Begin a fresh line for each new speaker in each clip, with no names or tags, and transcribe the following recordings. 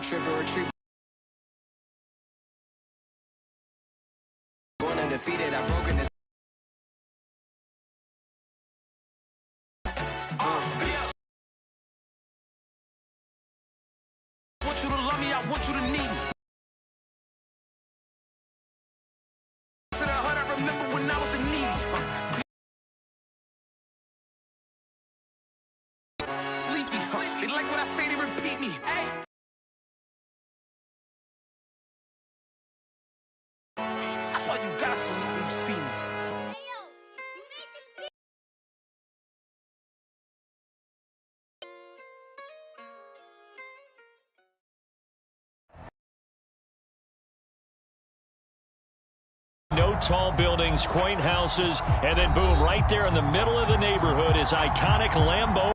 a trip or retreat. Going undefeated, I've broken this. I want you to love me, I want you to need me. To the heart, I remember when I was the needy. Sleepy, they like what I say, they repeat me. Hey. That's why you gotta salute when you see me.
No tall buildings, quaint houses, and then boom, right there in the middle of the neighborhood is iconic Lambeau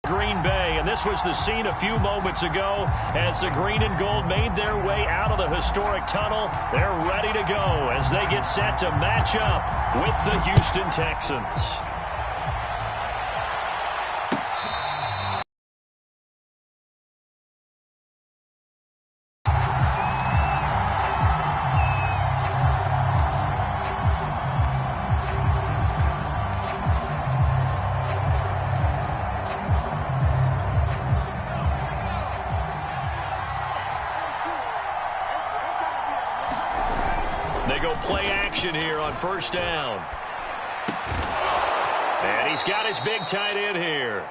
Green Bay. And this was the scene a few moments ago as the green and gold made their way out of the historic tunnel. They're ready to go as they get set to match up with the Houston Texans. They go play action here on first down. And he's got his big tight end here.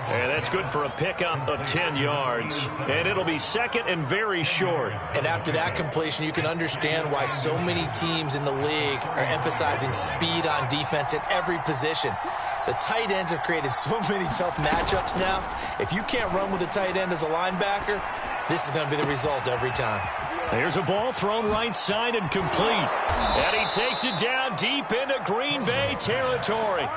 And that's good for a pickup of 10 yards. And it'll be second and very short.
And after that completion, you can understand why so many teams in the league are emphasizing speed on defense at every position. The tight ends have created so many tough matchups now. If you can't run with a tight end as a linebacker, this is going to be the result every time.
There's a ball thrown right side and complete. And he takes it down deep into Green Bay territory.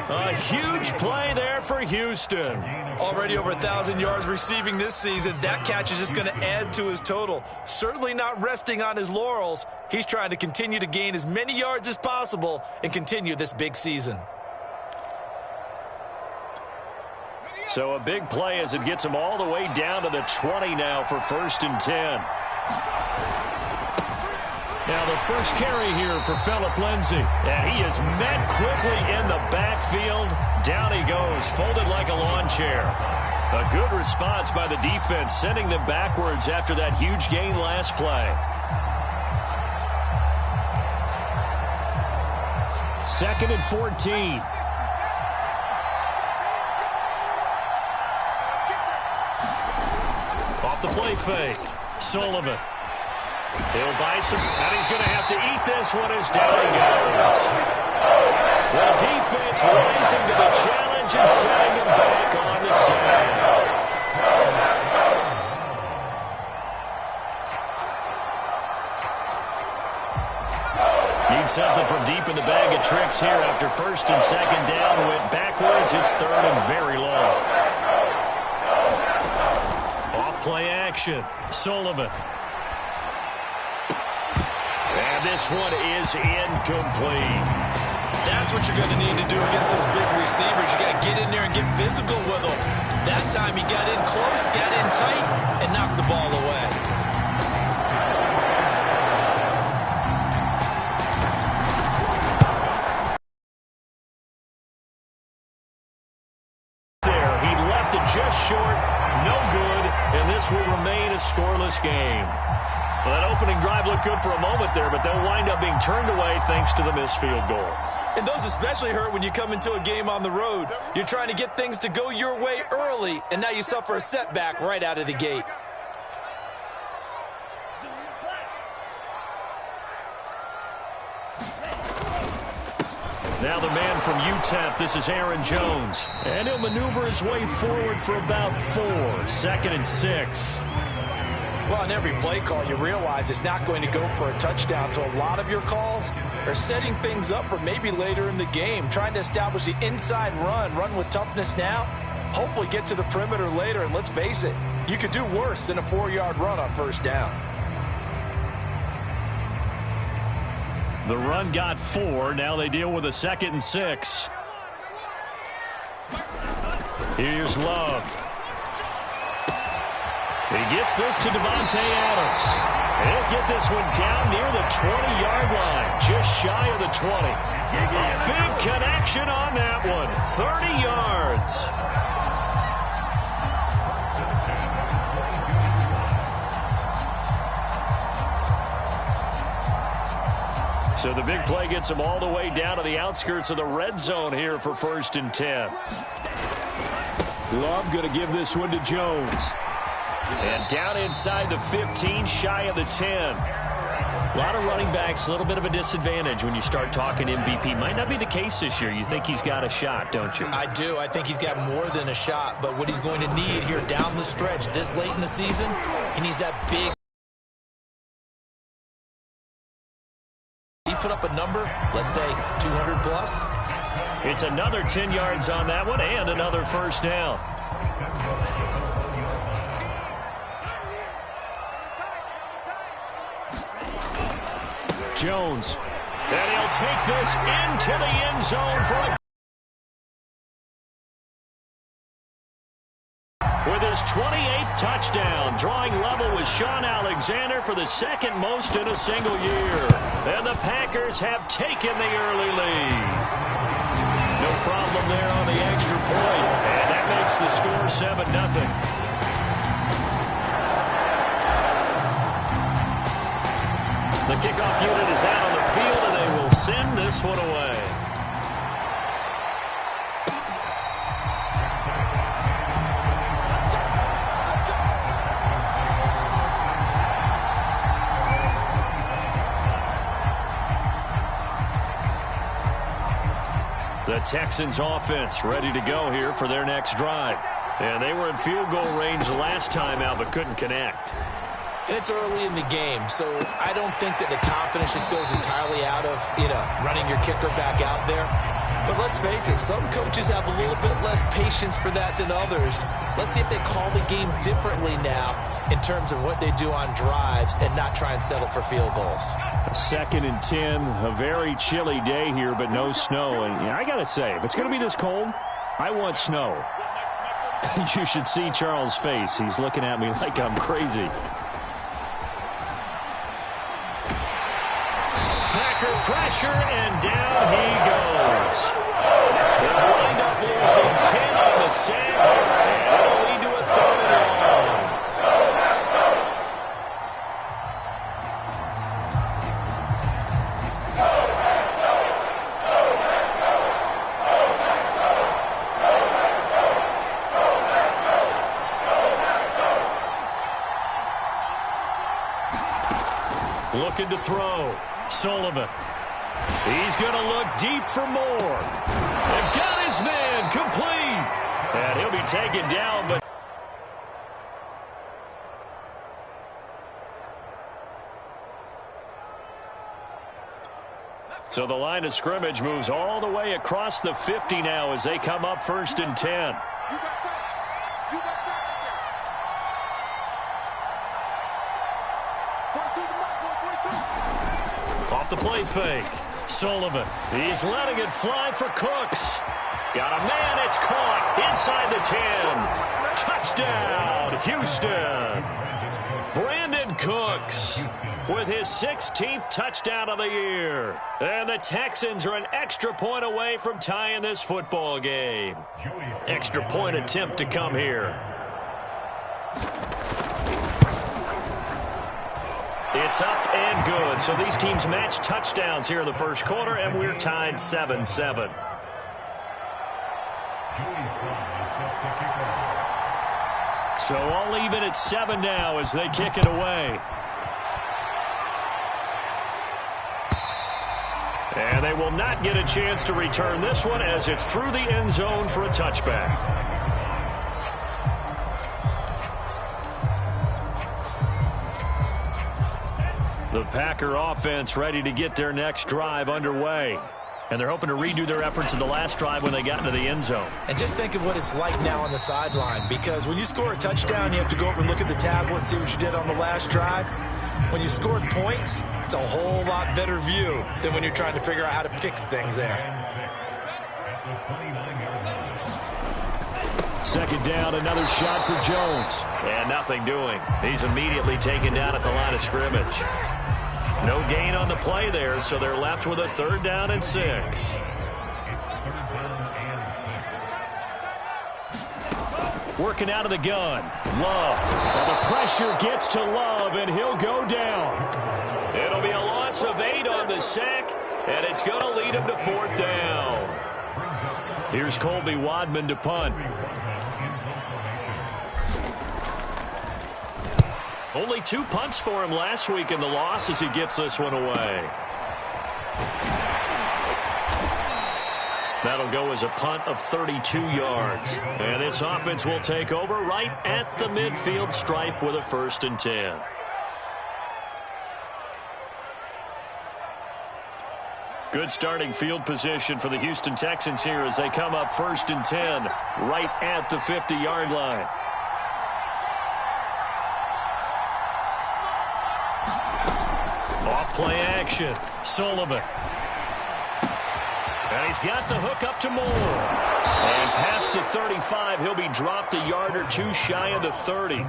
A huge play there for Houston.
Already over 1,000 yards receiving this season. That catch is just going to add to his total. Certainly not resting on his laurels. He's trying to continue to gain as many yards as possible and continue this big season.
So a big play as it gets him all the way down to the 20 now for first and 10. Now the first carry here for Phillip Lindsay. And he is met quickly in the backfield. Down he goes, folded like a lawn chair. A good response by the defense, sending them backwards after that huge gain last play. Second and 14. Off the play fake. Sullivan. He'll buy some, and he's going to have to eat this one as down he goes. The defense rising to the challenge and setting him back on the side. Need something from deep in the bag of tricks here after first and second down. Went backwards. It's third and very long. Off play action. Sullivan. And this one is incomplete.
That's what you're going to need to do against those big receivers. You got to get in there and get physical with them. That time he got in close, got in tight, and knocked the ball away.
There, he left it just short, no good, and this will remain a scoreless game. Well, that opening drive looked good for a moment there, but they'll wind up being turned away thanks to the missed field goal.
And those especially hurt when you come into a game on the road. You're trying to get things to go your way early, and now you suffer a setback right out of the gate.
Now the man from UTEP, this is Aaron Jones. And he'll maneuver his way forward for about 4. Second and 6.
Well, on every play call, you realize it's not going to go for a touchdown. So a lot of your calls are setting things up for maybe later in the game, trying to establish the inside run with toughness now, hopefully get to the perimeter later. And let's face it, you could do worse than a 4-yard run on first down.
The run got 4. Now they deal with a second and 6. Here's Love. He gets this to Davante Adams. He'll get this one down near the 20-yard line, just shy of the 20. A big connection on that one, 30 yards. So the big play gets him all the way down to the outskirts of the red zone here for 1st and 10. Love going to give this one to Jones. And down inside the 15, shy of the 10. A lot of running backs, a little bit of a disadvantage when you start talking MVP. Might not be the case this year. You think he's got a shot, don't you?
I do. I think he's got more than a shot. But what he's going to need here down the stretch this late in the season, he needs that big. He put up a number, let's say 200 plus.
It's another 10 yards on that one and another first down. Jones. And he'll take this into the end zone for a... With his 28th touchdown, drawing level with Shaun Alexander for the second most in a single year. And the Packers have taken the early lead. No problem there on the extra point. And that makes the score 7-0. The kickoff unit is out on the field, and they will send this one away. The Texans offense ready to go here for their next drive. And they were in field goal range last time out, but couldn't connect.
And it's early in the game, so I don't think that the confidence just goes entirely out of, running your kicker back out there. But let's face it, some coaches have a little bit less patience for that than others. Let's see if they call the game differently now in terms of what they do on drives and not try and settle for field goals.
2nd and 10, a very chilly day here, but no snow. And I got to say, if it's going to be this cold, I want snow. You should see Charles' face. He's looking at me like I'm crazy. Pressure, and down he goes. They wind up losing 10 on the sack, and it'll lead to a 3rd and long. Looking to throw. Sullivan. He's going to look deep for more. And got his man complete. And he'll be taken down, but... So the line of scrimmage moves all the way across the 50 now as they come up 1st and 10. Off the play fake. Sullivan. He's letting it fly for Cooks. Got a man. It's caught inside the 10. Touchdown, Houston. Brandon Cooks with his 16th touchdown of the year. And the Texans are an extra point away from tying this football game. Extra point attempt to come here. It's up and good. So these teams match touchdowns here in the first quarter, and we're tied 7-7. So all even at 7 now as they kick it away. And they will not get a chance to return this one as it's through the end zone for a touchback. The Packer offense ready to get their next drive underway. And they're hoping to redo their efforts in the last drive when they got into the end zone.
And just think of what it's like now on the sideline, because when you score a touchdown, you have to go over and look at the tablet and see what you did on the last drive. When you scored points, it's a whole lot better view than when you're trying to figure out how to fix things there.
Second down, another shot for Jones. And nothing doing. He's immediately taken down at the line of scrimmage. No gain on the play there, so they're left with a 3rd down and 6. Working out of the gun. Love. Well, the pressure gets to Love, and he'll go down. It'll be a loss of 8 on the sack, and it's going to lead him to 4th down. Here's Colby Wadman to punt. Only 2 punts for him last week in the loss as he gets this one away. That'll go as a punt of 32 yards. And this offense will take over right at the midfield stripe with a 1st and 10. Good starting field position for the Houston Texans here as they come up 1st and 10 right at the 50-yard line. Off play action. Sullivan. And he's got the hook up to Moore. And past the 35, he'll be dropped a yard or 2 shy of the 30.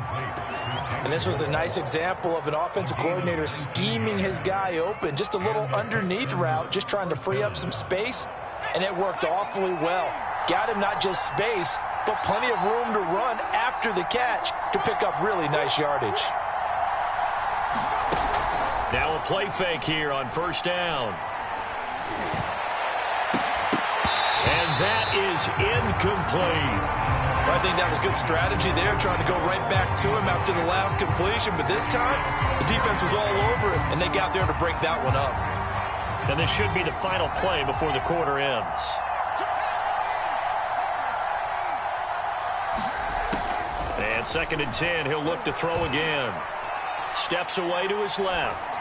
And this was a nice example of an offensive coordinator scheming his guy open. Just a little underneath route, just trying to free up some space. And it worked awfully well. Got him not just space, but plenty of room to run after the catch to pick up really nice yardage.
Now a play fake here on 1st down. And that is incomplete.
I think that was good strategy there, trying to go right back to him after the last completion. But this time, the defense was all over him, and they got there to break that one up.
And this should be the final play before the quarter ends. And 2nd and 10, he'll look to throw again. Steps away to his left.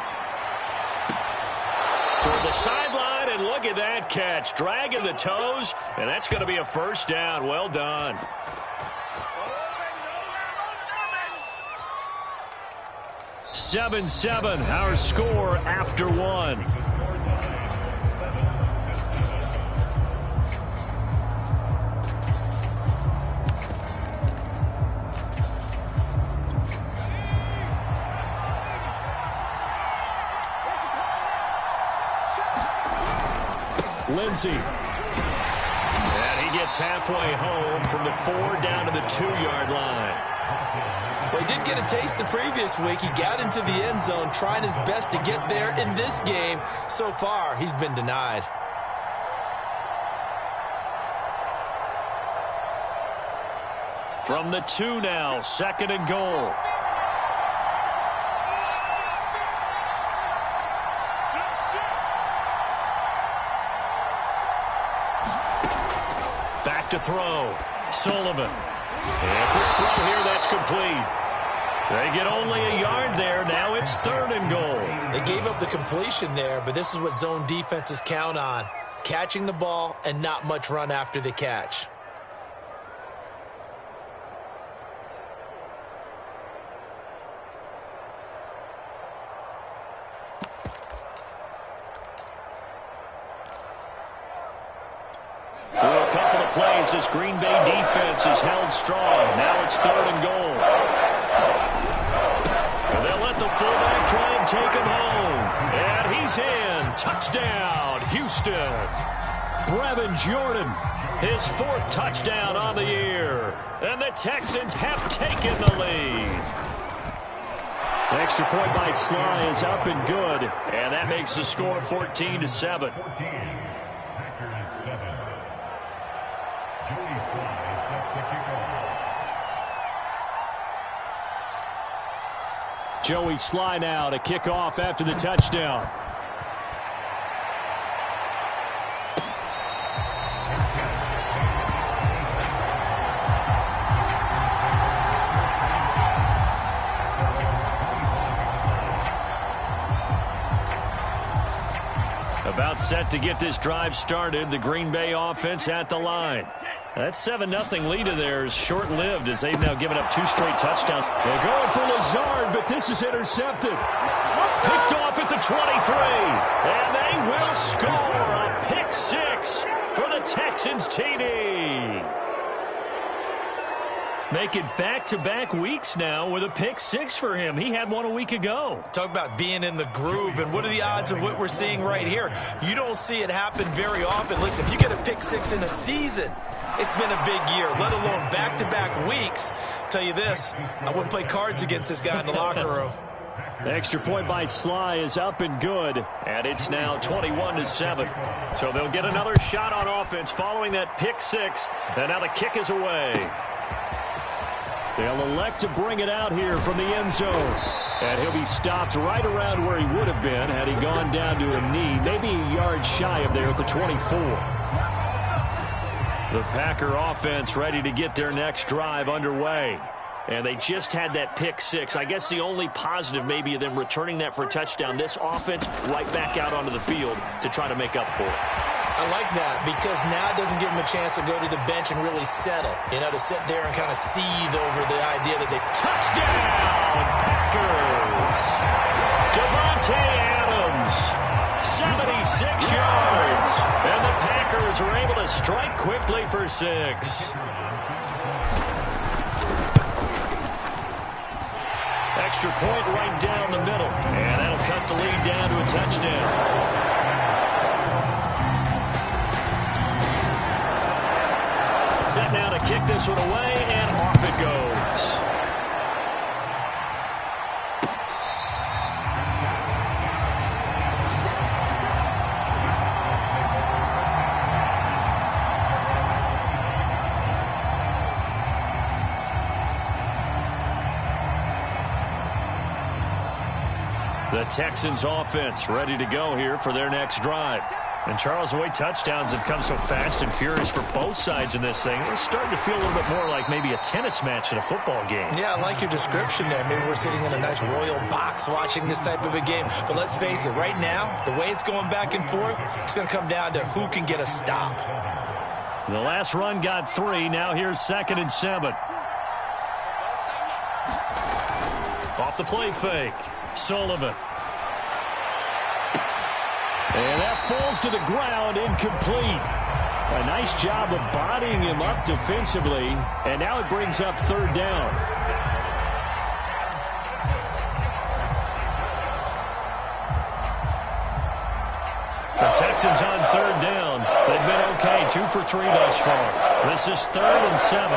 Toward the sideline, and look at that catch. Dragging the toes, and that's going to be a 1st down. Well done. Seven, our score after 1. Lindsey. And he gets halfway home from the 4 down to the 2-yard line.
Well, he did get a taste the previous week. He got into the end zone trying his best to get there in this game. So far, he's been denied.
From the 2 now, 2nd and goal. Back to throw. Sullivan. And a quick throw here, that's complete. They get only a yard there. Now it's 3rd and goal.
They gave up the completion there, but this is what zone defenses count on. Catching the ball and not much run after the catch.
For a couple of plays, this Green Bay defense is held strong. Now it's 3rd and goal. And they'll let the fullback try and take him home. And he's in. Touchdown, Houston. Brevin Jordan, his 4th touchdown on the year. And the Texans have taken the lead. The extra point by Sly is up and good. And that makes the score 14-7. Joey Sly now to kick off after the touchdown. About set to get this drive started. The Green Bay offense at the line. That 7-0 lead of theirs short-lived as they've now given up 2 straight touchdowns. They're going for Lazard, but this is intercepted. Picked off at the 23. And they will score a pick 6 for the Texans TD. Make it back-to-back weeks now with a pick six for him. He had one a week ago.
Talk about being in the groove, and what are the odds of what we're seeing right here? You don't see it happen very often. Listen, if you get a pick six in a season, it's been a big year, let alone back-to-back weeks. Tell you this, I wouldn't play cards against this guy in the locker room.
The extra point by Sly is up and good, and it's now 21-7. So they'll get another shot on offense following that pick six, and now the kick is away. They'll elect to bring it out here from the end zone. And he'll be stopped right around where he would have been had he gone down to a knee, maybe a yard shy of there at the 24. The Packer offense ready to get their next drive underway. And they just had that pick six. I guess the only positive maybe of them returning that for a touchdown. This offense right back out onto the field to try to make up for it.
I like that because now it doesn't give them a chance to go to the bench and really settle. You know, to sit there and kind of seethe over the idea that they
touchdown Packers. Devontae Adams, 76 yards. And the Packers are able to strike quickly for 6. Extra point right down the middle. And that'll cut the lead down to a touchdown. Set now to kick this one away, and off it goes. The Texans offense ready to go here for their next drive. And Charles, the way touchdowns have come so fast and furious for both sides in this thing, it's starting to feel a little bit more like maybe a tennis match in a football game.
Yeah, I like your description there. Maybe we're sitting in a nice royal box watching this type of a game. But let's face it, right now, the way it's going back and forth, it's going to come down to who can get a stop.
The last run got 3. Now here's 2nd and 7. Off the play fake. Sullivan. And that falls to the ground, incomplete. A nice job of bodying him up defensively, and now it brings up 3rd down. The Texans on 3rd down. They've been okay, 2 for 3 thus far. This is 3rd and 7.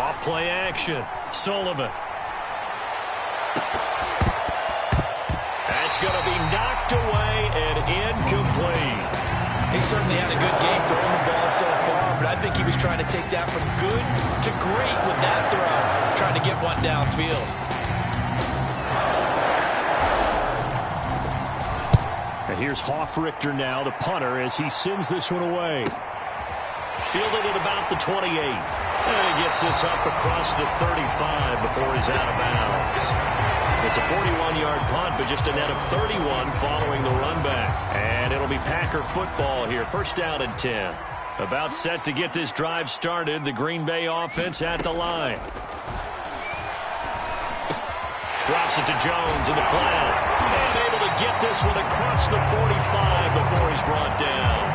Off play action. Sullivan. That's going to be knocked away and incomplete.
He certainly had a good game throwing the ball so far, but I think he was trying to take that from good to great with that throw, trying to get one downfield.
And here's Hoffrichter now, the punter, as he sends this one away. Fielded at about the 28. And he gets this up across the 35 before he's out of bounds. It's a 41-yard punt, but just a net of 31 following the run back. And it'll be Packer football here. 1st down and 10. About set to get this drive started. The Green Bay offense at the line. Drops it to Jones in the flat. And able to get this one across the 45 before he's brought down.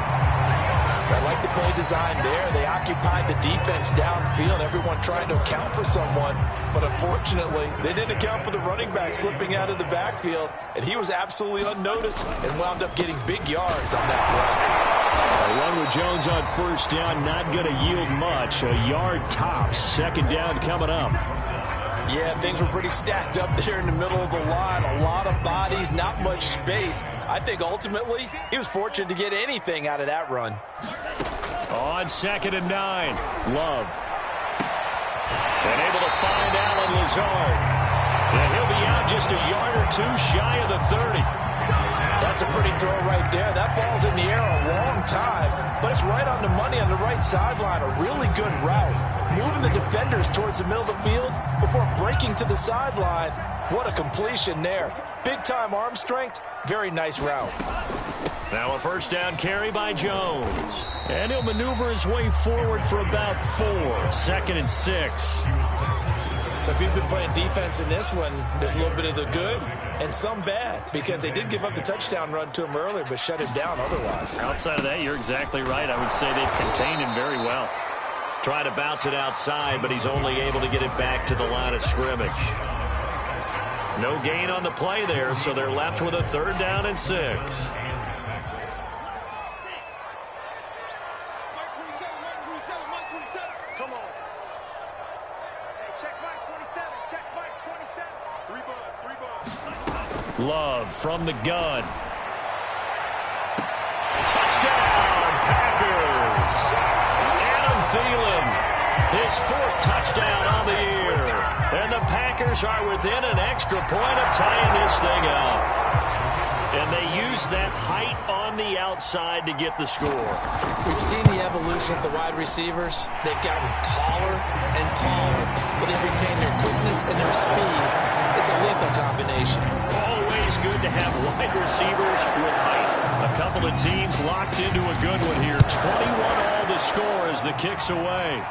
I like the play design there. They occupied the defense downfield, everyone trying to account for someone. But unfortunately, they didn't account for the running back slipping out of the backfield. And he was absolutely unnoticed and wound up getting big yards on that play.
A run with Jones on 1st down, not going to yield much. A yard tops. 2nd down coming up.
Yeah, things were pretty stacked up there in the middle of the line. A lot of bodies, not much space. I think ultimately he was fortunate to get anything out of that run.
On 2nd and 9, Love. And able to find Allen Lazard. And he'll be out just a yard or 2 shy of the 30.
That's a pretty throw right there. That ball's in the air a long time, but it's right on the money on the right sideline. A really good route. Moving the defenders towards the middle of the field before breaking to the sideline. What a completion there. Big-time arm strength. Very nice route.
Now a 1st down carry by Jones. And he'll maneuver his way forward for about 4. 2nd and 6.
So if you've been playing defense in this one, there's a little bit of the good and some bad, because they did give up the touchdown run to him earlier, but shut him down otherwise.
Outside of that, you're exactly right. I would say they've contained him very well. Try to bounce it outside, but he's only able to get it back to the line of scrimmage. No gain on the play there, so they're left with a 3rd down and 6. Love from the gun. Touchdown, Packers. Adam Thielen, his 4th touchdown on the year. And the Packers are within an extra point of tying this thing up. And they use that height on the outside to get the score.
We've seen the evolution of the wide receivers. They've gotten taller and taller, but they've retained their quickness and their speed. It's a lethal combination.
Always good to have wide receivers with height. A couple of teams locked into a good one here. 21-all the score as the kick's away.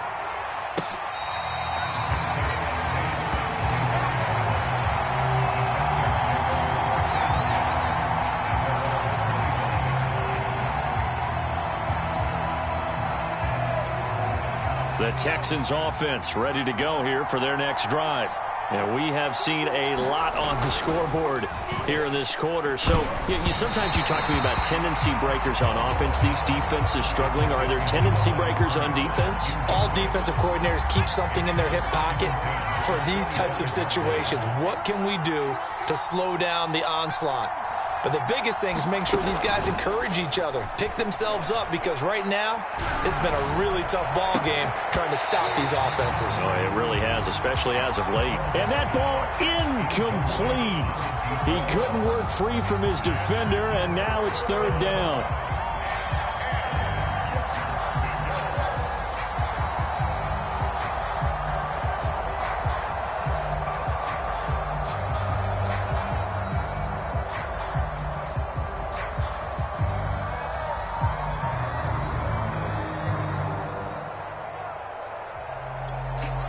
The Texans offense ready to go here for their next drive. And we have seen a lot on the scoreboard here in this quarter. So sometimes you talk to me about tendency breakers on offense. These defenses struggling. Are there tendency breakers on defense?
All defensive coordinators keep something in their hip pocket for these types of situations. What can we do to slow down the onslaught? But the biggest thing is making sure these guys encourage each other, pick themselves up, because right now it's been a really tough ball game trying to stop these offenses.
Oh, it really has, especially as of late. And that ball incomplete. He couldn't work free from his defender, and now it's 3rd down.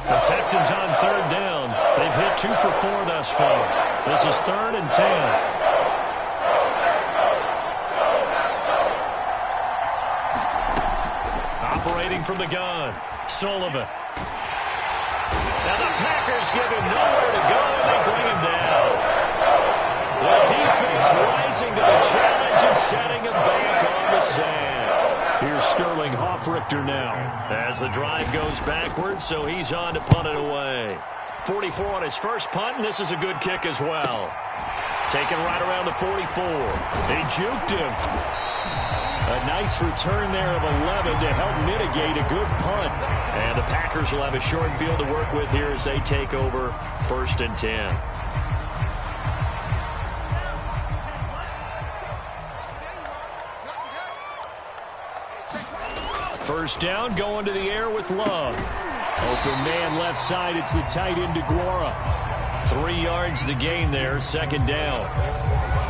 The Texans on 3rd down. They've hit 2 for 4 thus far. This is 3rd and 10. Operating from the gun, Sullivan. Now the Packers give him nowhere to go, and they bring him down. The defense rising to the challenge and setting a bank on the sand. Here's Sterling Hoffrichter now as the drive goes backwards, so he's on to punt it away. 44 on his first punt, and this is a good kick as well. Taken right around the 44. They juked him. A nice return there of 11 to help mitigate a good punt. And the Packers will have a short field to work with here as they take over 1st and 10. First down, going to the air with Love. Open man left side, it's the tight end DeGuara. 3 yards the gain there, 2nd down.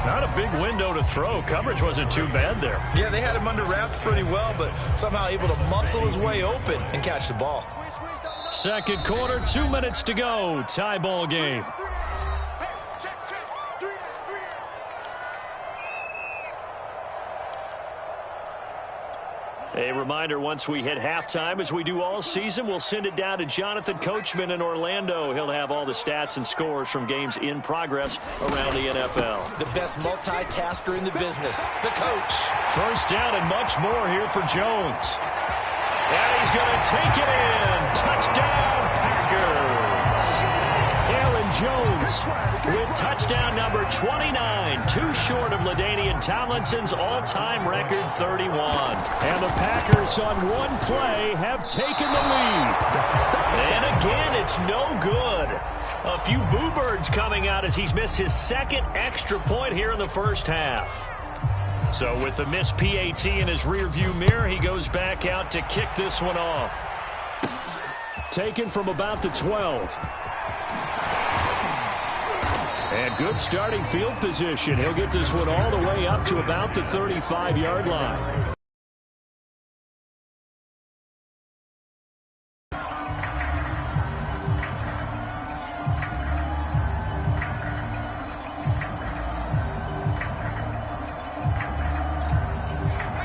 Not a big window to throw. Coverage wasn't too bad there.
Yeah, they had him under wraps pretty well, but somehow able to muscle his way open and catch the ball.
2nd quarter, 2 minutes to go. Tie ball game. A reminder, once we hit halftime, as we do all season, we'll send it down to Jonathan Coachman in Orlando. He'll have all the stats and scores from games in progress around the NFL.
The best multitasker in the business, the coach.
First down and much more here for Jones. And he's going to take it in. Touchdown, Packers. Aaron Jones with touchdown number 29, 2 short of LaDainian Tomlinson's all-time record 31. And the Packers on one play have taken the lead. And again, it's no good. A few boo birds coming out as he's missed his 2nd extra point here in the first half. So with the missed PAT in his rearview mirror, he goes back out to kick this one off. Taken from about the 12. And good starting field position. He'll get this one all the way up to about the 35-yard line.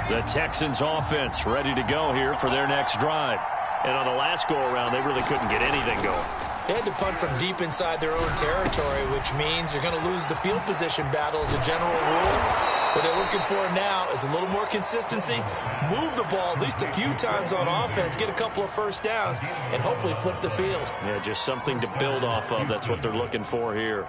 The Texans offense ready to go here for their next drive. And on the last go-around, they really couldn't get anything going.
They had to punt from deep inside their own territory, which means you're going to lose the field position battle as a general rule. What they're looking for now is a little more consistency, move the ball at least a few times on offense, get a couple of first downs, and hopefully flip the field.
Yeah, just something to build off of. That's what they're looking for here.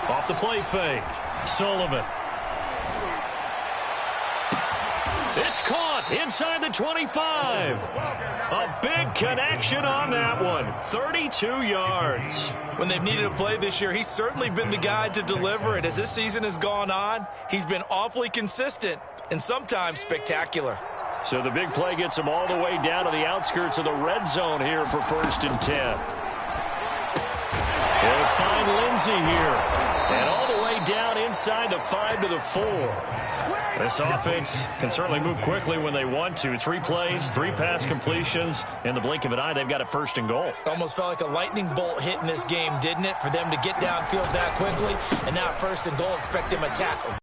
Off the play fake. Sullivan. It's caught inside the 25. A big connection on that one. 32 yards.
When they've needed a play this year, he's certainly been the guy to deliver it. As this season has gone on, he's been awfully consistent and sometimes spectacular.
So the big play gets them all the way down to the outskirts of the red zone here for 1st and 10. They'll find Lindsey here. And all the way down inside the 5 to the 4. This offense can certainly move quickly when they want to. 3 plays, 3 pass completions. In the blink of an eye, they've got it 1st and goal.
Almost felt like a lightning bolt hit in this game, didn't it? For them to get downfield that quickly. And now 1st and goal, expect them to tackle.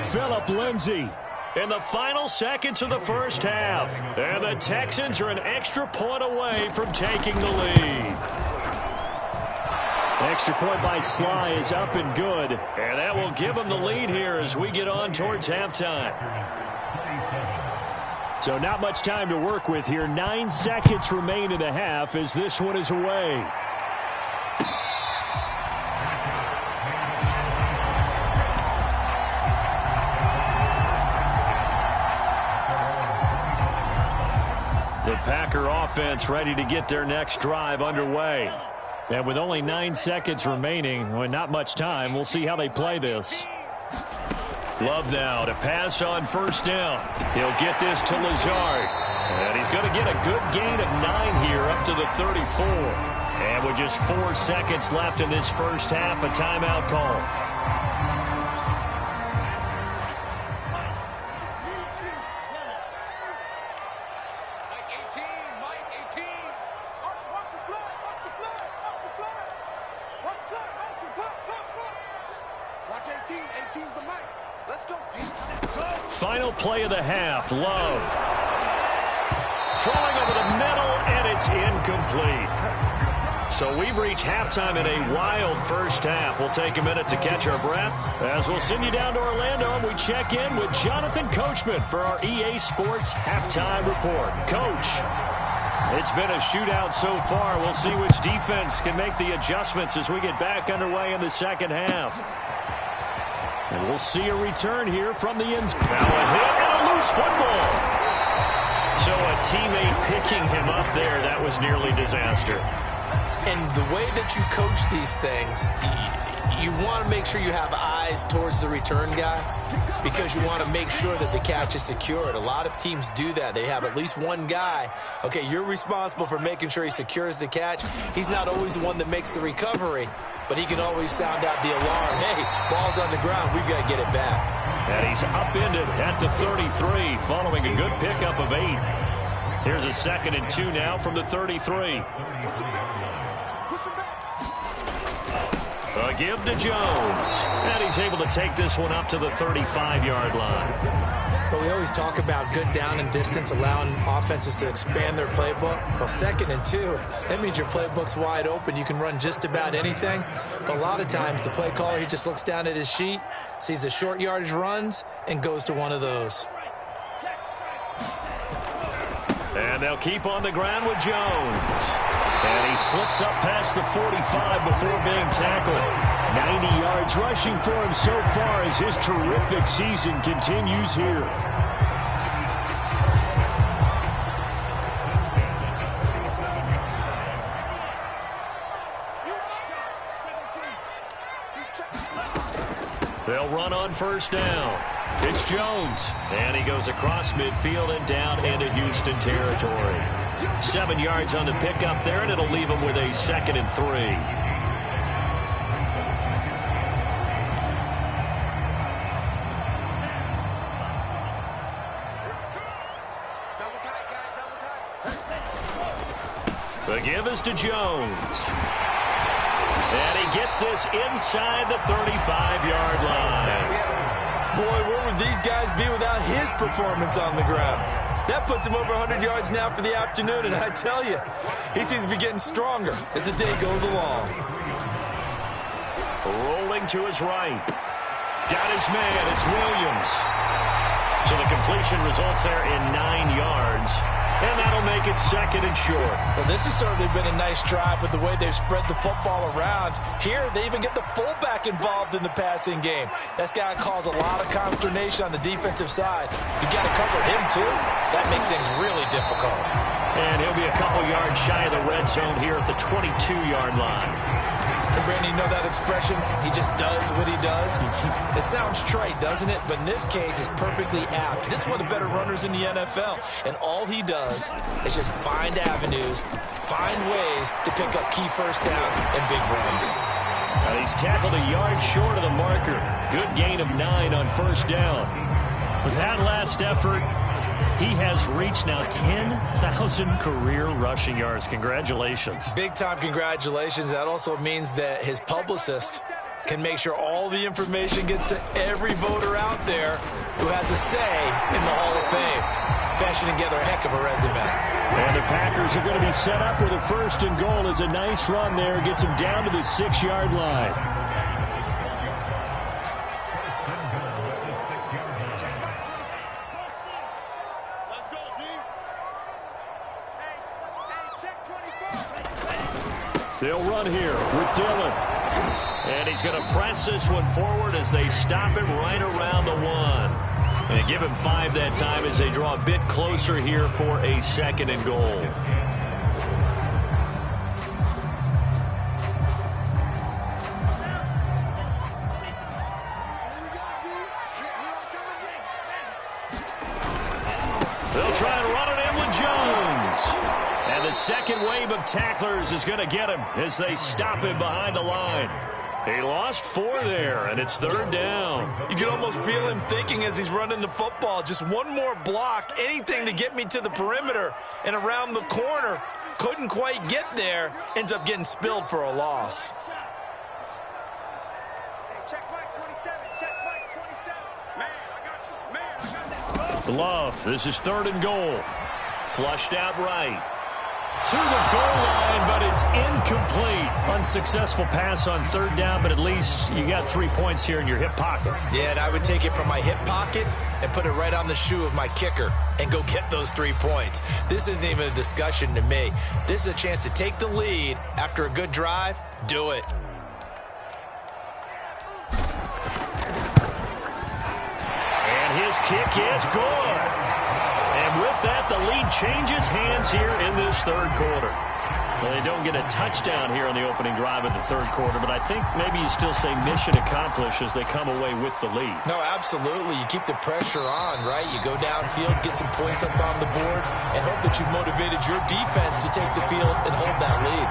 Philip Lindsey. In the final seconds of the first half. And the Texans are an extra point away from taking the lead. Extra point by Sly is up and good. And that will give them the lead here as we get on towards halftime. So not much time to work with here. 9 seconds remain in the half as this one is away. The Packer offense ready to get their next drive underway. And with only 9 seconds remaining, well, not much time, we'll see how they play this. Love now to pass on 1st down. He'll get this to Lazard. And he's going to get a good gain of 9 here up to the 34. And with just 4 seconds left in this first half, a timeout call. Final play of the half. Love. Throwing over the middle, and it's incomplete. So we've reached halftime in a wild first half. We'll take a minute to catch our breath as we'll send you down to Orlando and we check in with Jonathan Coachman for our EA Sports Halftime Report. Coach, it's been a shootout so far. We'll see which defense can make the adjustments as we get back underway in the second half. And we'll see a return here from the end zone. Now a hit and a loose football. So a teammate picking him up there, that was nearly disaster.
And the way that you coach these things, you want to make sure you have eyes towards the return guy because you want to make sure that the catch is secured. A lot of teams do that. They have at least one guy. Okay, you're responsible for making sure he secures the catch. He's not always the one that makes the recovery, but he can always sound out the alarm. Hey, ball's on the ground. We've got to get it back.
And he's upended at the 33 following a good pickup of 8. Here's a 2nd and 2 now from the 33. A give to Jones. And he's able to take this one up to the 35-yard line.
But we always talk about good down and distance, allowing offenses to expand their playbook. Well, 2nd and 2, that means your playbook's wide open. You can run just about anything. But a lot of times, the play caller, he just looks down at his sheet, sees the short yardage runs, and goes to one of those.
And they'll keep on the ground with Jones. And he slips up past the 45 before being tackled. 90 yards rushing for him so far as his terrific season continues here. They'll run on 1st down. It's Jones. And he goes across midfield and down into Houston territory. 7 yards on the pickup there, and it'll leave him with a 2nd and 3. The give is to Jones. And he gets this inside the 35-yard line.
Boy, where would these guys be without his performance on the ground? That puts him over 100 yards now for the afternoon, and I tell you, he seems to be getting stronger as the day goes along.
Rolling to his right. Got his man. It's Williams. So the completion results there in 9 yards. And that'll make it 2nd and short.
Well, this has certainly been a nice drive with the way they've spread the football around. Here, they even get the fullback involved in the passing game. That's got to cause a lot of consternation on the defensive side. You've got to cover him, too. That makes things really difficult.
And he'll be a couple yards shy of the red zone here at the 22-yard line.
And Brandon, you know that expression? He just does what he does. It sounds trite, doesn't it? But in this case, it's perfectly apt. This is one of the better runners in the NFL. And all he does is just find avenues, find ways to pick up key first downs and big runs.
And he's tackled a yard short of the marker. Good gain of 9 on first down. With that last effort, he has reached now 10,000 career rushing yards. Congratulations.
Big-time congratulations. That also means that his publicist can make sure all the information gets to every voter out there who has a say in the Hall of Fame. Fashioning together a heck of a resume.
And the Packers are going to be set up with a 1st and goal. It's a nice run there. Gets him down to the 6-yard line. They'll run here with Dillon. And he's going to press this one forward as they stop him right around the 1. And give him 5 that time as they draw a bit closer here for a 2nd and goal. They'll try and run it in with Jones. And the second wave of tacklers is going to get him as they stop him behind the line. He lost 4 there, and it's 3rd down.
You can almost feel him thinking as he's running the football. Just one more block, anything to get me to the perimeter and around the corner. Couldn't quite get there. Ends up getting spilled for a loss.
Check Mike 27. Check Mike 27. Man, I got you. Man, I got this.
Love, this is 3rd and goal. Flushed out right. To the goal line, but it's incomplete. Unsuccessful pass on 3rd down, but at least you got 3 points here in your hip pocket.
Yeah, and I would take it from my hip pocket and put it right on the shoe of my kicker and go get those 3 points. This isn't even a discussion to me. This is a chance to take the lead after a good drive. Do it.
And his kick is good. And with that, the lead changes hands here in this 3rd quarter. Well, they don't get a touchdown here on the opening drive of the 3rd quarter, but I think maybe you still say mission accomplished as they come away with the lead.
No, absolutely. You keep the pressure on, right? You go downfield, get some points up on the board, and hope that you've motivated your defense to take the field and hold that lead.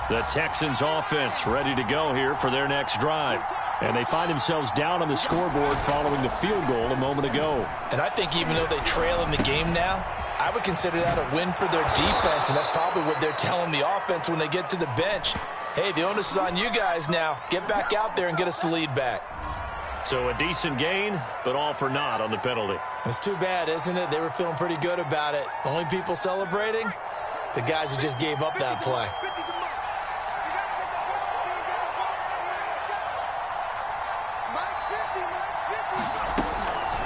The Texans offense ready to go here for their next drive. And they find themselves down on the scoreboard following the field goal a moment ago.
And I think even though they trail in the game now, I would consider that a win for their defense, and that's probably what they're telling the offense when they get to the bench. Hey, the onus is on you guys now. Get back out there and get us the lead back.
So a decent gain, but all for naught on the penalty.
It's too bad, isn't it? They were feeling pretty good about it. Only people celebrating? The guys who just gave up that play.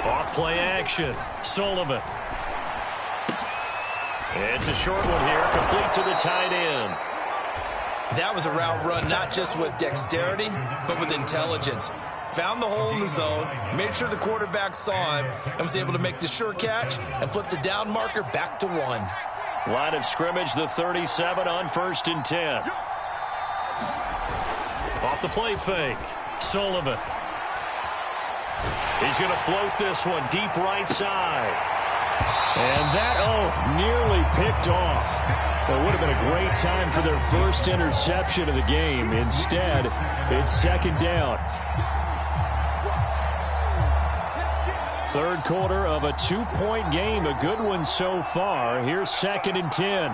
Off-play action. Sullivan. It's a short one here, complete to the tight end.
That was a route run not just with dexterity, but with intelligence. Found the hole in the zone, made sure the quarterback saw him, and was able to make the sure catch and flip the down marker back to 1.
Line of scrimmage, the 37 on 1st and 10. Off the play fake. Sullivan. He's going to float this one deep right side. And that, nearly picked off. It would have been a great time for their first interception of the game. Instead, it's 2nd down. Third quarter of a 2-point game. A good one so far. Here's 2nd and 10.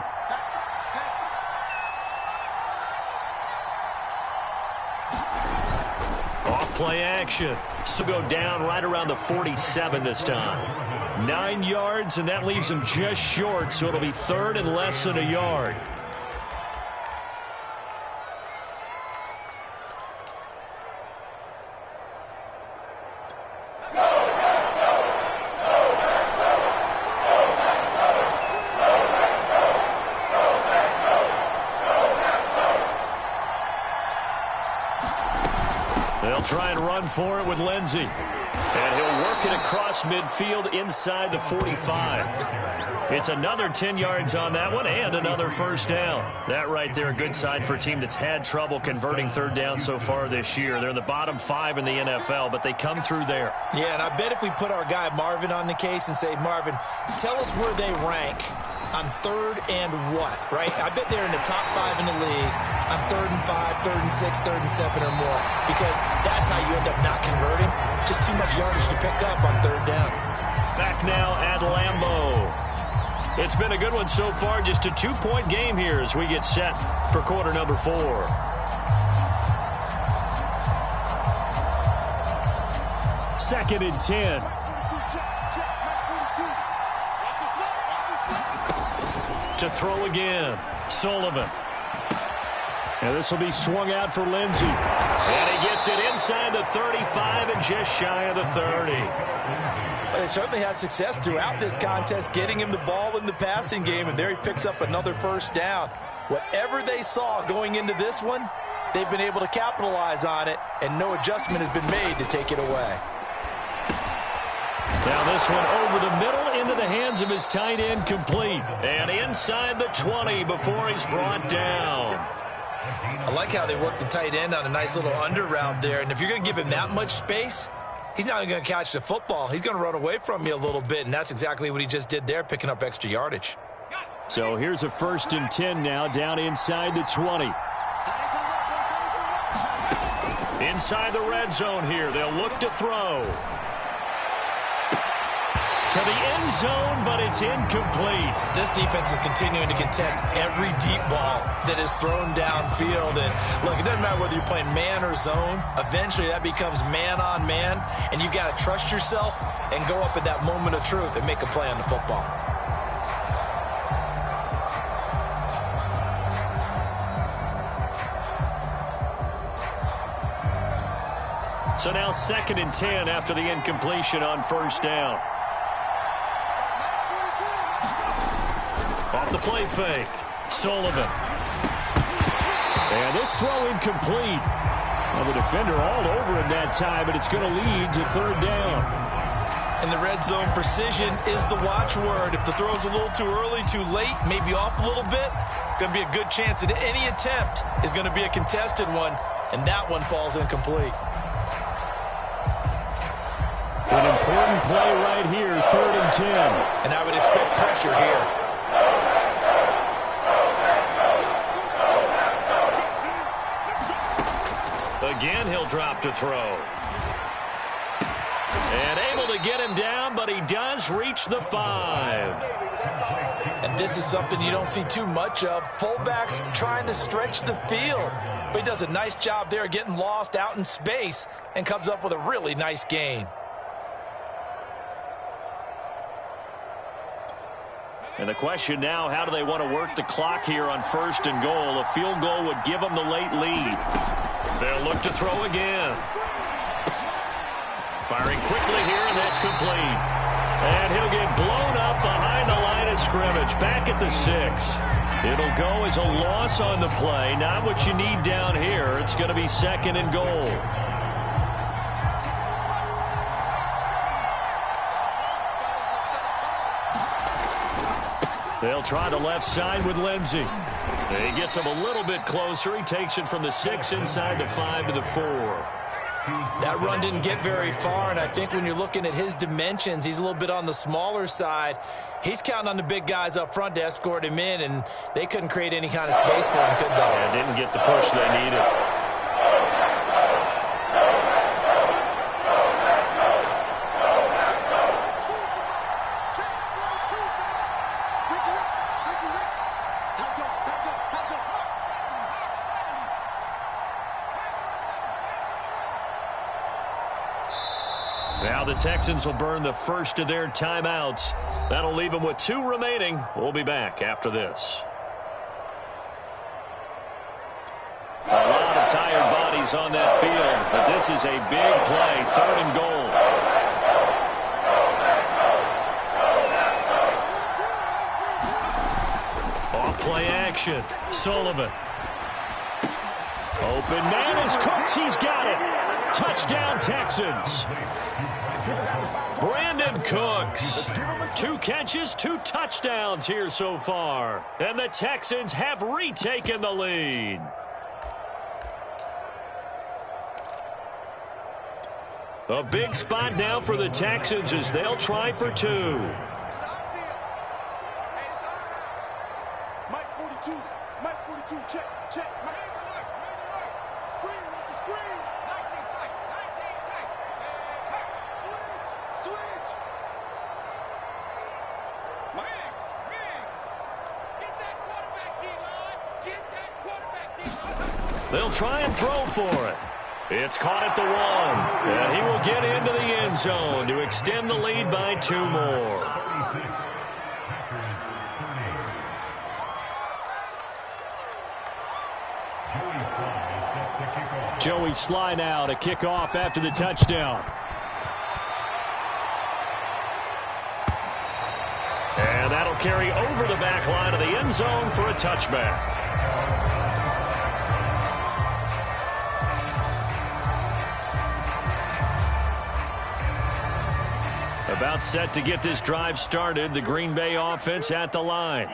Off-play action. So go down right around the 47 this time. 9 yards, and that leaves him just short, so it'll be 3rd and less than a yard. They'll try and run for it with Lindsey. And he'll work it across midfield inside the 45. It's another 10 yards on that one and another first down. That right there, a good sign for a team that's had trouble converting third down so far this year. They're in the bottom 5 in the NFL, but they come through there.
Yeah, and I bet if we put our guy Marvin on the case and say, Marvin, tell us where they rank on 3rd and what, right? I bet they're in the top 5 in the league on 3rd and 5, 3rd and 6, 3rd and 7 or more, because that's how you end up not converting. Just too much yardage to pick up on 3rd down.
Back now at Lambeau. It's been a good one so far. Just a 2-point game here as we get set for quarter number 4. Second and 10. To throw again. Sullivan. And this will be swung out for Lindsey. And he gets it inside the 35 and just shy of the 30.
But they certainly had success throughout this contest getting him the ball in the passing game, and there he picks up another first down. Whatever they saw going into this one, they've been able to capitalize on it, and no adjustment has been made to take it away.
Now this one over the middle into the hands of his tight end, complete. And inside the 20 before he's brought down.
I like how they work the tight end on a nice little under route there. And if you're going to give him that much space, he's not going to catch the football. He's going to run away from you a little bit, and that's exactly what he just did there, picking up extra yardage.
So here's a 1st and 10 now, down inside the 20. Inside the red zone here. They'll look to throw. To the end zone, but it's incomplete.
This defense is continuing to contest every deep ball that is thrown downfield. And look, it doesn't matter whether you're playing man or zone. Eventually, that becomes man on man, and you got to trust yourself and go up at that moment of truth and make a play on the football.
So now 2nd and 10 after the incompletion on first down. Off the play fake. Sullivan. And this throw incomplete. Well, the defender all over him that time, but it's going to lead to 3rd down.
And the red zone precision is the watchword. If the throw's a little too early, too late, maybe off a little bit, going to be a good chance that any attempt is going to be a contested one, and that one falls incomplete.
An important play right here, 3rd and 10.
And I would expect pressure here.
Again, he'll drop to throw. And able to get him down, but he does reach the 5.
And this is something you don't see too much of. Fullbacks trying to stretch the field. But he does a nice job there getting lost out in space and comes up with a really nice gain.
And the question now, how do they want to work the clock here on 1st and goal? A field goal would give them the late lead. They'll look to throw again. Firing quickly here, and that's complete. And he'll get blown up behind the line of scrimmage, back at the 6. It'll go as a loss on the play. Not what you need down here. It's going to be 2nd and goal. They'll try the left side with Lindsey. He gets him a little bit closer. He takes it from the 6 inside the 5 to the 4.
That run didn't get very far, and I think when you're looking at his dimensions, he's a little bit on the smaller side. He's counting on the big guys up front to escort him in, and they couldn't create any kind of space for him, could they?
Yeah, didn't get the push they needed. Texans will burn the first of their timeouts. That'll leave them with 2 remaining. We'll be back after this. A lot of tired bodies on that field, but this is a big play, 3rd and goal. Off play action, Sullivan. Open man is Cooks, he's got it. Touchdown Texans. Brandon Cooks. 2 catches, 2 touchdowns here so far. And the Texans have retaken the lead. A big spot now for the Texans as they'll try for 2.
Mike 42, Mike 42, check, check, Mike. Screen, what's the screen? 19 tight, 19 tight. Switch. Riggs. Get that quarterback, D-line. Get that quarterback, D-line.
They'll try and throw for it. It's caught at the 1, and he will get into the end zone to extend the lead by 2 more. Joey Sly now to kick off after the touchdown. And that'll carry over the back line of the end zone for a touchback. About set to get this drive started, the Green Bay offense at the line.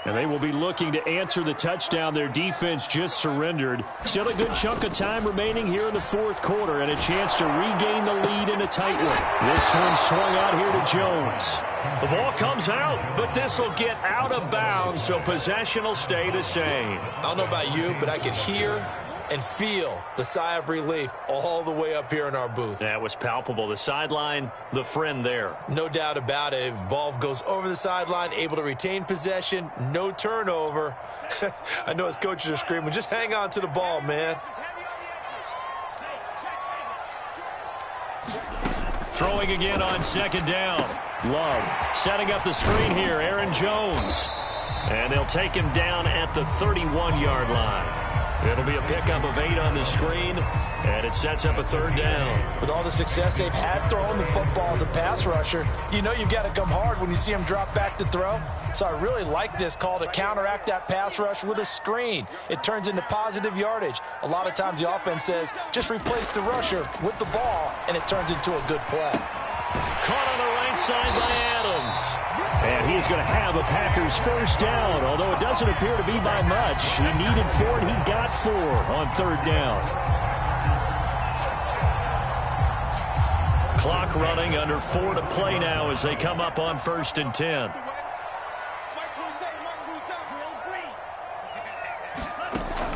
And they will be looking to answer the touchdown their defense just surrendered. Still a good chunk of time remaining here in the 4th quarter and a chance to regain the lead in a tight one. This one swung out here to Jones. The ball comes out, but this will get out of bounds, so possession will stay the same.
I don't know about you, but I could hear and feel the sigh of relief all the way up here in our booth.
That was palpable. The sideline, the friend there.
No doubt about it. If ball goes over the sideline, able to retain possession, no turnover. I know his coaches are screaming, just hang on to the ball, man.
Throwing again on 2nd down. Love setting up the screen here. Aaron Jones. And they'll take him down at the 31-yard line. It'll be a pickup of 8 on the screen, and it sets up a 3rd down.
With all the success they've had throwing the football as a pass rusher, you know you've got to come hard when you see him drop back to throw. So I really like this call to counteract that pass rush with a screen. It turns into positive yardage. A lot of times the offense says, just replace the rusher with the ball, and it turns into a good play.
Caught on the right side by Adams. And he's going to have a Packers 1st down, although it doesn't appear to be by much. He needed 4, and he got 4 on 3rd down. Clock running, under 4 to play now as they come up on 1st and 10.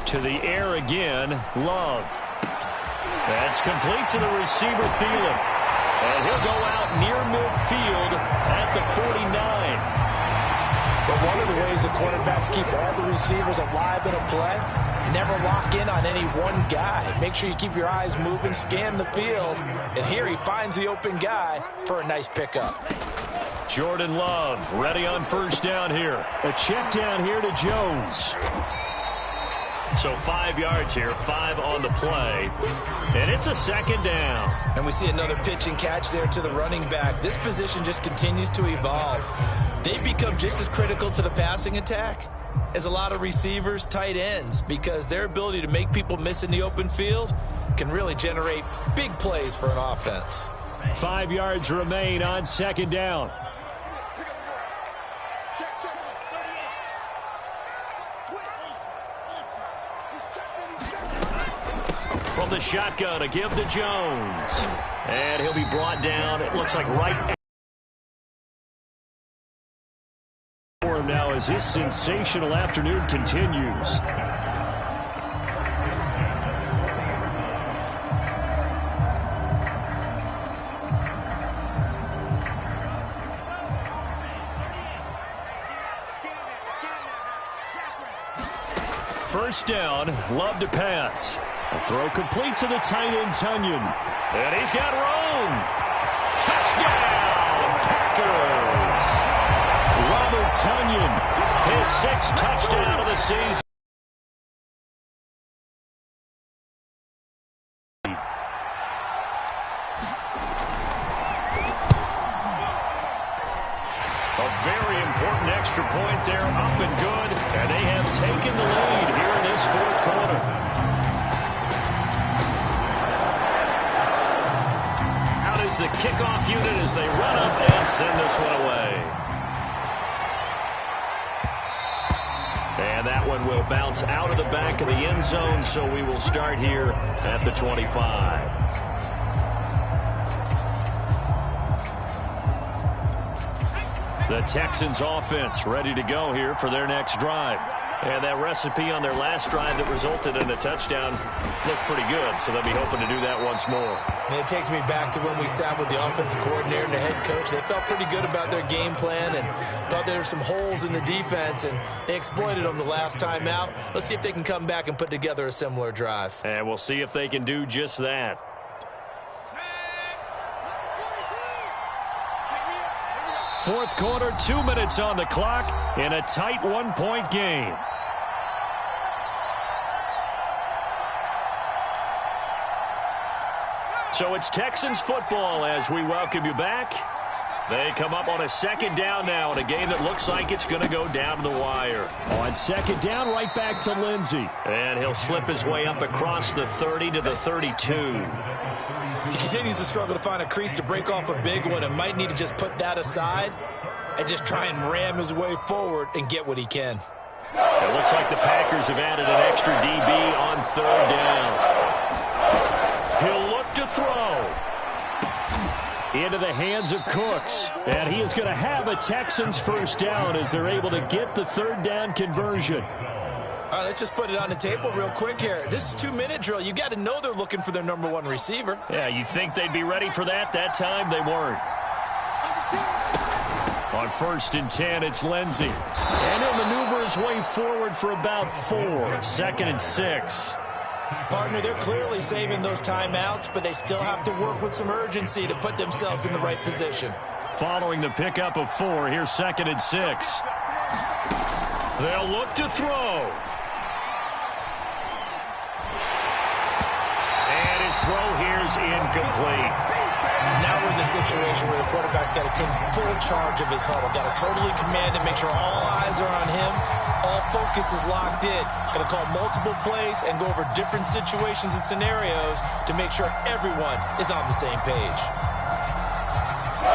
To the air again, Love. That's complete to the receiver, Thielen. And he'll go out near midfield at the 49.
But one of the ways the quarterbacks keep all the receivers alive in a play, never lock in on any one guy. Make sure you keep your eyes moving, scan the field. And here he finds the open guy for a nice pickup.
Jordan Love ready on 1st down here. A check down here to Jones. So 5 yards here, 5 on the play. And it's a 2nd down.
And we see another pitch and catch there to the running back. This position just continues to evolve. They become just as critical to the passing attack as a lot of receivers, tight ends, because their ability to make people miss in the open field can really generate big plays for an offense.
5 yards remain on 2nd down. From the shotgun, a give to Jones. And he'll be brought down, it looks like right for him now as his sensational afternoon continues. First down, Love to pass. A throw complete to the tight end, Tunyon. And he's got room. Touchdown, Packers! Robert Tonyan, his 6th touchdown of the season. A very important extra point there, up and good, and they have taken the lead here in this 4th quarter. Out is the kickoff unit as they run up and send this one away. And that one will bounce out of the back of the end zone, so we will start here at the 25. The Texans offense ready to go here for their next drive. And that recipe on their last drive that resulted in a touchdown looked pretty good, so they'll be hoping to do that once more.
And it takes me back to when we sat with the offensive coordinator and the head coach. They felt pretty good about their game plan and thought there were some holes in the defense, and they exploited them the last time out. Let's see if they can come back and put together a similar drive.
And we'll see if they can do just that. Fourth quarter, 2 minutes on the clock in a tight 1-point game. So it's Texans football as we welcome you back. They come up on a 2nd down now in a game that looks like it's going to go down to the wire. On 2nd down, right back to Lindsey. And he'll slip his way up across the 30 to the 32.
He continues to struggle to find a crease to break off a big one and might need to just put that aside and just try and ram his way forward and get what he can.
It looks like the Packers have added an extra DB on 3rd down. He'll look to throw. Into the hands of Cooks. And he is going to have a Texans 1st down as they're able to get the 3rd down conversion.
All right, let's just put it on the table real quick here. This is 2-minute drill. You got to know they're looking for their number 1 receiver.
Yeah, you'd think they'd be ready for that. That time they weren't. On 1st and 10, it's Lindsey. And he'll maneuver his way forward for about 4. 2nd and 6.
Partner, they're clearly saving those timeouts, but they still have to work with some urgency to put themselves in the right position.
Following the pickup of 4, here's 2nd and 6. They'll look to throw. And his throw here is incomplete.
Now we're in the situation where the quarterback's got to take full charge of his huddle. Got to totally command and make sure all eyes are on him. All focus is locked in. Got to call multiple plays and go over different situations and scenarios to make sure everyone is on the same page.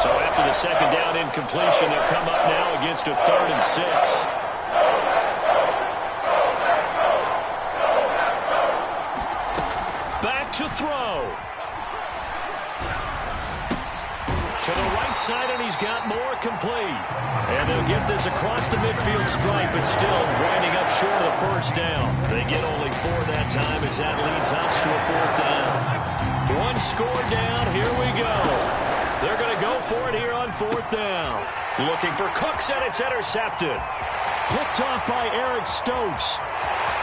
So after the 2nd down incompletion, they'll come up now against a 3rd and 6. Back to throw. To the right side, and he's got more complete. And they'll get this across the midfield stripe, but still winding up short of the 1st down. They get only 4 that time as that leads us to a 4th down. 1 score down, here we go. They're going to go for it here on 4th down. Looking for Cooks, and it's intercepted. Picked off by Eric Stokes.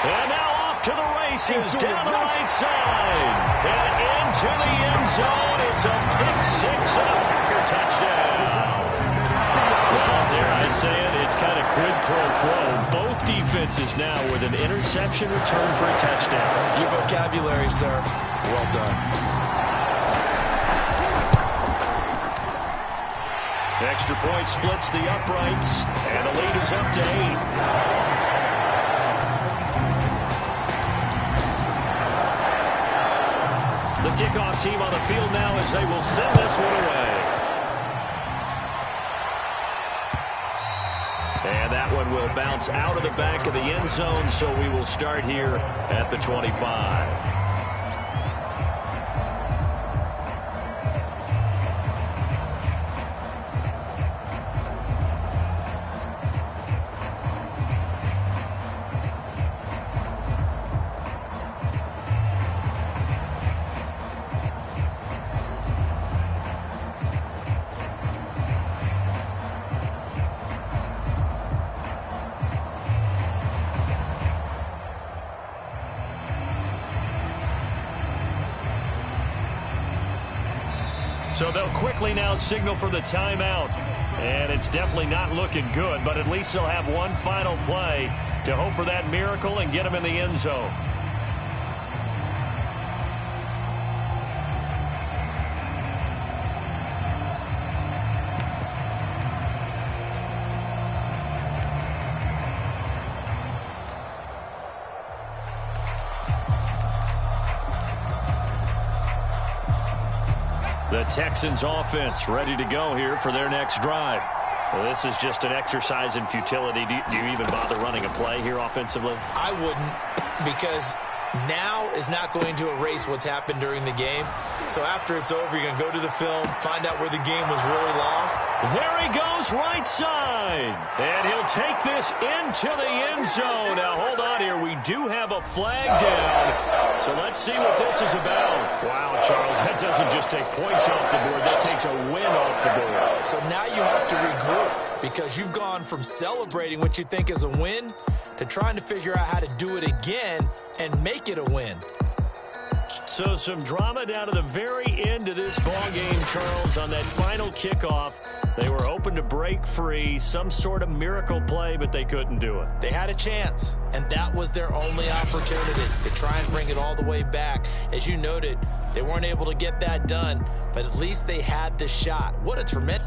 And now off to the races, down the right side. And into the end zone. It's a pick-6 and a Packer touchdown. Well, dare I say it, it's kind of quid pro quo. Both defenses now with an interception return for a touchdown.
Your vocabulary, sir. Well done.
Extra point splits the uprights, and the lead is up to 8. The kickoff team on the field now as they will send this one away. And that one will bounce out of the back of the end zone, so we will start here at the 25. So they'll quickly now signal for the timeout. And it's definitely not looking good, but at least they'll have one final play to hope for that miracle and get them in the end zone. The Texans offense ready to go here for their next drive. Well, this is just an exercise in futility. Do you even bother running a play here offensively?
I wouldn't, because now is not going to erase what's happened during the game. So after it's over, you're going to go to the film, find out where the game was really lost.
There he goes, right side. And he'll take this into the end zone. Now, hold on here. We do have a flag down. So let's see what this is about. Wow, Charles, that doesn't just take points off the board. That takes a win off the board.
So now you have to regroup, because you've gone from celebrating what you think is a win to trying to figure out how to do it again and make it a win.
So some drama down to the very end of this ball game, Charles, on that final kickoff. They were hoping to break free, some sort of miracle play, but they couldn't do it.
They had a chance, and that was their only opportunity to try and bring it all the way back. As you noted, they weren't able to get that done, but at least they had the shot. What a tremendous...